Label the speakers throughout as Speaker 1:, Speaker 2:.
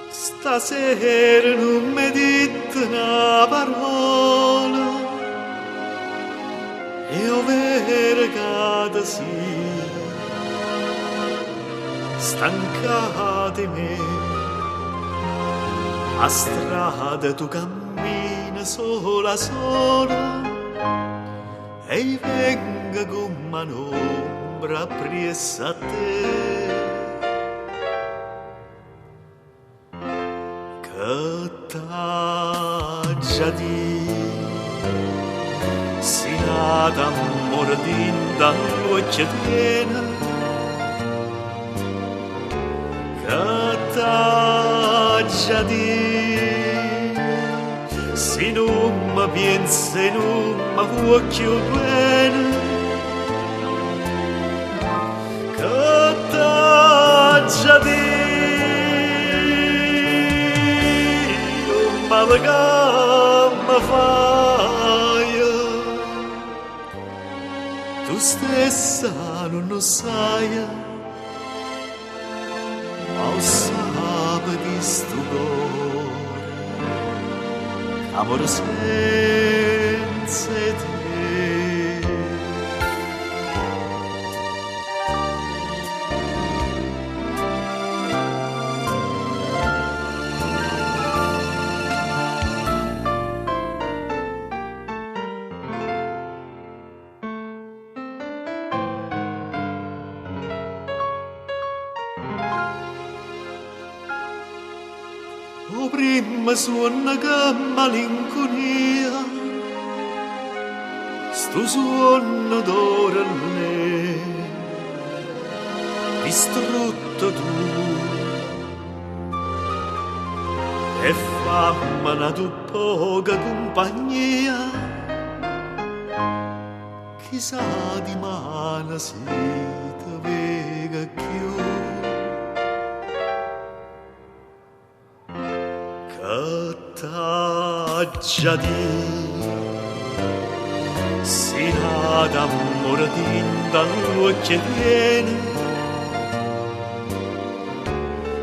Speaker 1: Stasera non mi dite una parola e io vergata sì, stanca di me. A strada tu cammina sola sola e venga come un'ombra appresso a te. Che t'ha già detto si nata mordinda l'occhio piena, che t'ha già detto si non mi pensa e non mi voglio bene, che t'ha già detto malgamma fai, tu stessa non lo sai, ma lo sape di sto cuore, amore senza te. O prima suona che malinconia, sto suono d'ora lì, distrutto tu, e fammi una tu poca compagnia, chissà di mana si te vega più. Che t'ha già detto si nata mordinda l'occhio piena,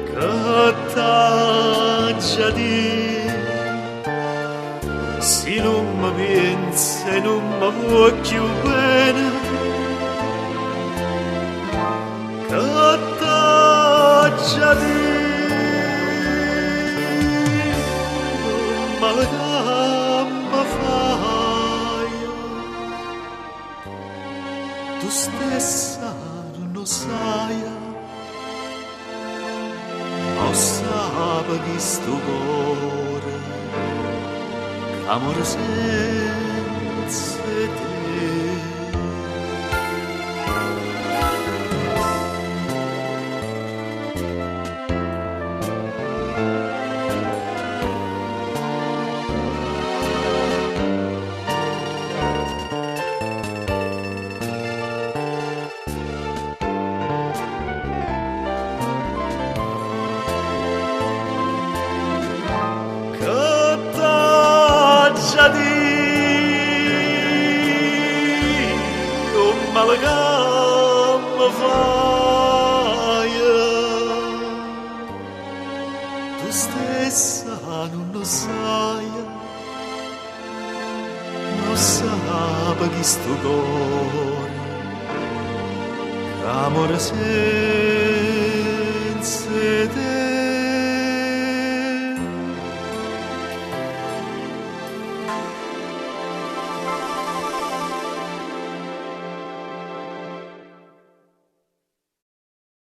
Speaker 1: che t'ha già detto si non mi pensa e non mi voglio bene, che t'ha già detto malgamma fai, tu stessa non lo sai, ma lo sape di sto cuore, amore senza te. Dio malgamma fai, tu stessa non lo sai, non sape di sto cuore, amore senza te.